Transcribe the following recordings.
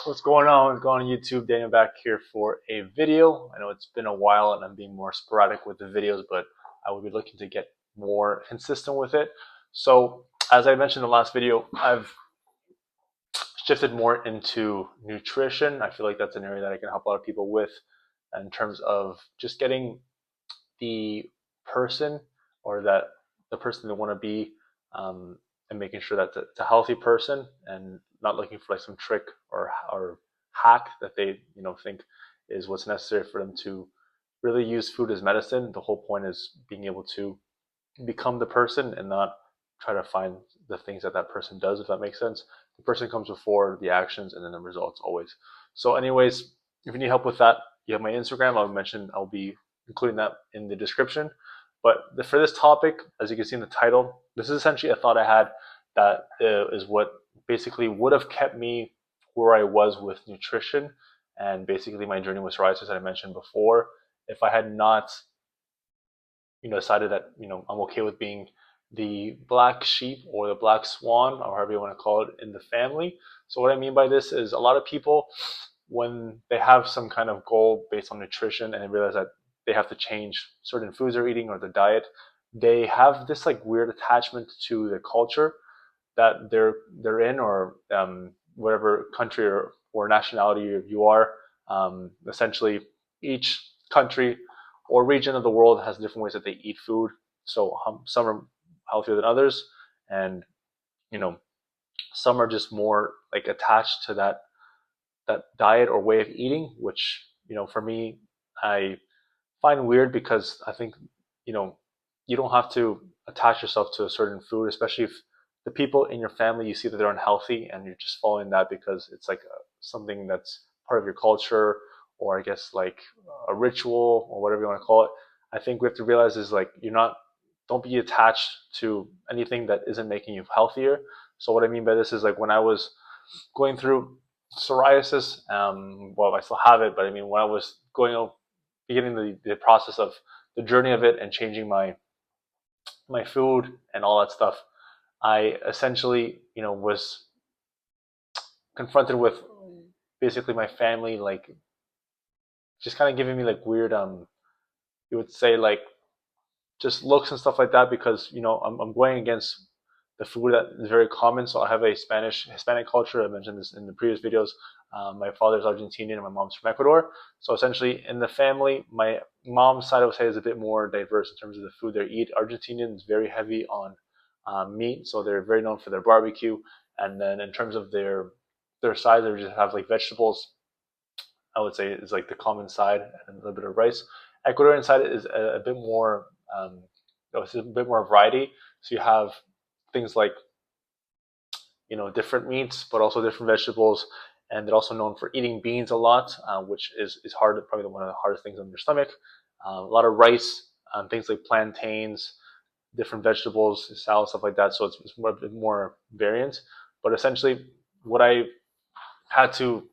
What's going on? What's going on YouTube? Daniel back here for a video. I know it's been a while and I'm being more sporadic with the videos, but I will be looking to get more consistent with it. So, as I mentioned in the last video, I've shifted more into nutrition. I feel like that's an area that I can help a lot of people with in terms of just getting the person or that the person they want to be, and making sure that it's a healthy person and not looking for like some trick or hack that they think is what's necessary for them to really use food as medicine. The whole point is being able to become the person and not try to find the things that that person does, if that makes sense. The person comes before the actions and then the results always. So anyways, if you need help with that, you have my Instagram. I'll be including that in the description. But for this topic, as you can see in the title, this is essentially a thought I had that is what basically would have kept me where I was with nutrition and basically my journey with psoriasis that I mentioned before. If I had not decided that I'm okay with being the black sheep or the black swan or however you want to call it in the family. So what I mean by this is a lot of people, when they have some kind of goal based on nutrition and they realize that they have to change certain foods they're eating or the diet, they have this like weird attachment to the culture that they're in, or whatever country or nationality you are. Essentially, each country or region of the world has different ways that they eat food. So some are healthier than others, and you know some are just more like attached to that diet or way of eating, which for me I find weird because I think you know you don't have to attach yourself to a certain food, especially if the people in your family you see that they're unhealthy and you're just following that because it's like something that's part of your culture, or I guess like a ritual or whatever you want to call it. I think we have to realize is like you're not don't be attached to anything that isn't making you healthier. So what I mean by this is like when I was going through psoriasis, well, I still have it, but I mean when I was beginning the process of the journey of it and changing my food and all that stuff, I essentially was confronted with basically my family like just kind of giving me like weird you would say like just looks and stuff like that, because I'm going against the food that is very common. So I have a Spanish Hispanic culture. I mentioned this in the previous videos. My father's Argentinian and my mom's from Ecuador. So essentially, in the family, my mom's side I would say is a bit more diverse in terms of the food they eat. Argentinian is very heavy on meat, so they're very known for their barbecue. And then in terms of their side, they just have like vegetables. I would say is like the common side and a little bit of rice. Ecuadorian side is a bit more, it's a bit more variety. So you have things like different meats, but also different vegetables, and they're also known for eating beans a lot, which is hard, probably one of the hardest things on your stomach. A lot of rice, things like plantains, different vegetables, salad, stuff like that. So it's more, a bit more variant. But essentially, what had to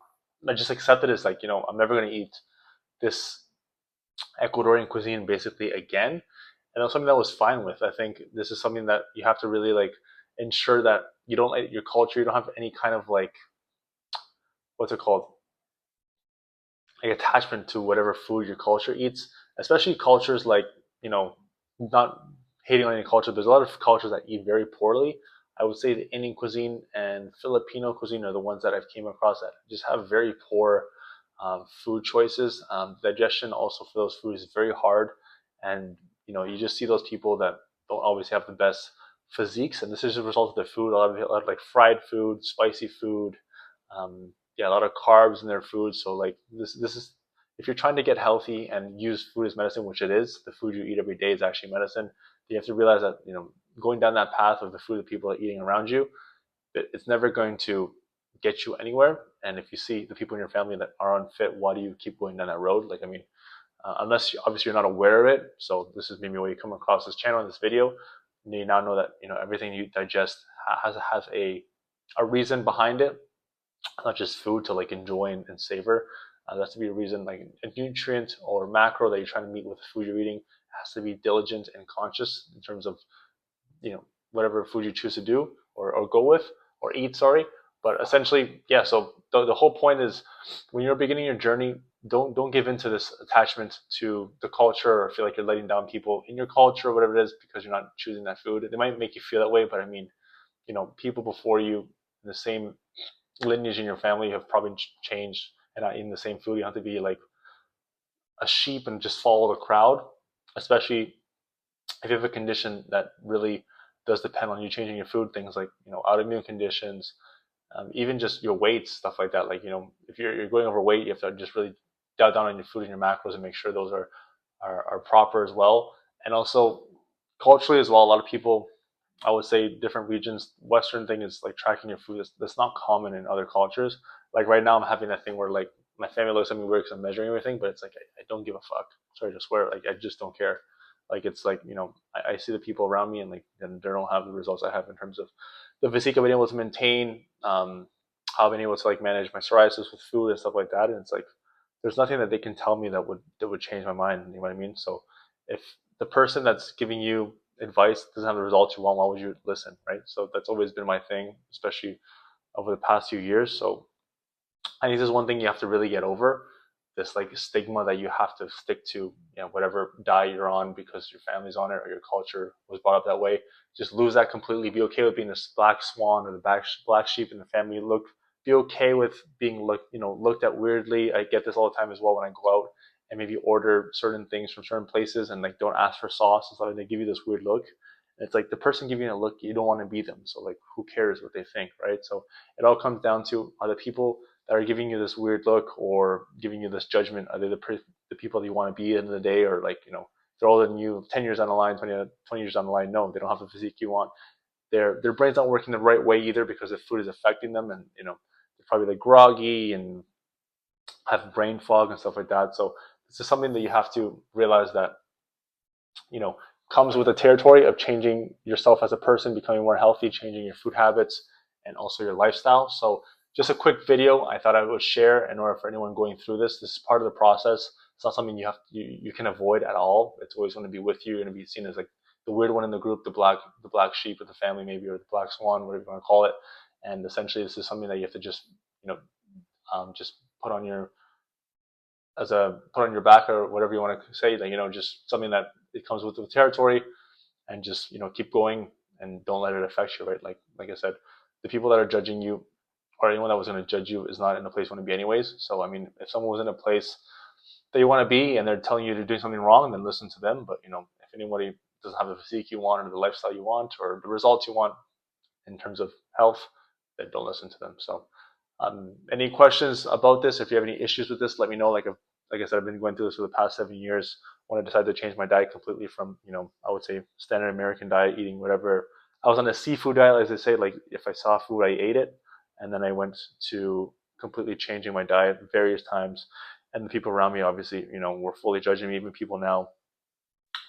I just accepted is like I'm never going to eat this Ecuadorian cuisine basically again, and it was something that was fine with. I think this is something that you have to really like ensure that you don't let your culture, you don't have any kind of like what's it called, like attachment to whatever food your culture eats, especially cultures like not hating on any culture. There's a lot of cultures that eat very poorly. I would say the Indian cuisine and Filipino cuisine are the ones that I've came across that just have very poor food choices. Digestion also for those foods is very hard, and you just see those people that don't always have the best physiques, and this is a result of the food. A lot of like fried food, spicy food, yeah, a lot of carbs in their food. So like this is, if you're trying to get healthy and use food as medicine, which it is, the food you eat every day is actually medicine. You have to realize that going down that path of the food that people are eating around you, it's never going to get you anywhere. And if you see the people in your family that are unfit, why do you keep going down that road? Like, I mean, unless obviously you're not aware of it. So this is maybe why you come across this channel in this video. And you now know that everything you digest has a reason behind it, not just food to like enjoy and savor. There has to be a reason, like a nutrient or macro that you're trying to meet with the food you're eating has to be diligent and conscious in terms of whatever food you choose to do or go with or eat. Sorry, But essentially, yeah. So the whole point is, when you're beginning your journey, don't give into this attachment to the culture or feel like you're letting down people in your culture or whatever it is because you're not choosing that food. They might make you feel that way, but I mean, people before you in the same lineage in your family have probably changed and not eating the same food. You don't have to be like a sheep and just follow the crowd, especially if you have a condition that really does depend on you changing your food. Things like autoimmune conditions, even just your weight, stuff like that. Like if you're going overweight, you have to just really dial down on your food and your macros and make sure those are proper as well. And also culturally as well, a lot of people, I would say different regions, Western thing is like tracking your food. That's not common in other cultures. Like right now, I'm having that thing where like my family looks at me weird because I'm measuring everything, but it's like I don't give a fuck. Sorry to swear, like I just don't care. Like it's like I see the people around me and like and they don't have the results I have in terms of the physique I've been able to maintain, how I've been able to like manage my psoriasis with food and stuff like that. And it's like there's nothing that they can tell me that would change my mind. You know what I mean? So if the person that's giving you advice doesn't have the results you want, why would you listen, right? So that's always been my thing, especially over the past few years. So I think this is one thing you have to really get over, this like stigma that you have to stick to, whatever diet you're on because your family's on it or your culture was brought up that way. Just lose that completely. Be okay with being the black swan or the black sheep in the family. Be okay with being looked at weirdly. I get this all the time as well when I go out and maybe order certain things from certain places and like don't ask for sauce and stuff, and they give you this weird look. And it's like the person giving you a look, you don't want to be them. So like, who cares what they think, right? So it all comes down to, are the people that are giving you this weird look or giving you this judgment, are they the people that you want to be at the end of the day? Or like, they're older than you 10 years down the line, 20 years down the line. No, they don't have the physique you want. Their brain's not working the right way either because the food is affecting them, and they're probably like groggy and have brain fog and stuff like that. So this is something that you have to realize that you know comes with the territory of changing yourself as a person, becoming more healthy, changing your food habits and also your lifestyle. So just a quick video I thought I would share in order for anyone going through this. This is part of the process. It's not something you can avoid at all. It's always going to be with you. You're going to be seen as like the weird one in the group, the black sheep of the family, maybe, or the black swan, whatever you want to call it. And essentially, this is something that you have to just just put on your put on your back, or whatever you want to say. Like just something that it comes with the territory, and just keep going and don't let it affect you, right? Like I said, the people that are judging you, or anyone that was going to judge you, is not in a place you want to be anyways. So I mean, if someone was in a place that you want to be and they're telling you to do something wrong, then listen to them. But if anybody doesn't have the physique you want or the lifestyle you want or the results you want in terms of health, then don't listen to them. So any questions about this? If you have any issues with this, let me know. Like I said, I've been going through this for the past 7 years. When I decided to change my diet completely from, I would say standard American diet, eating whatever. I was on a seafood diet, as they say. Like if I saw food, I ate it, and then I went to completely changing my diet various times. And the people around me, obviously, were fully judging me. Even people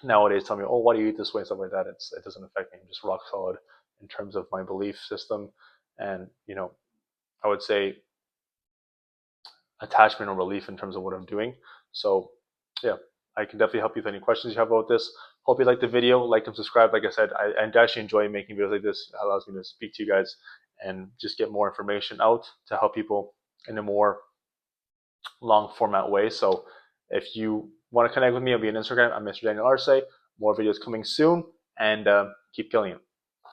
nowadays tell me, "Oh, why do you eat this way?" Stuff like that. It doesn't affect me. I'm just rock solid in terms of my belief system, and I would say attachment or relief in terms of what I'm doing. So yeah, I can definitely help you with any questions you have about this. Hope you liked the video. Like and subscribe. Like I said, I actually enjoy making videos like this. It allows me to speak to you guys and just get more information out to help people in a more long format way. So if you want to connect with me, I'll be on Instagram. I'm Mr. Daniel Arce. More videos coming soon, and keep killing it.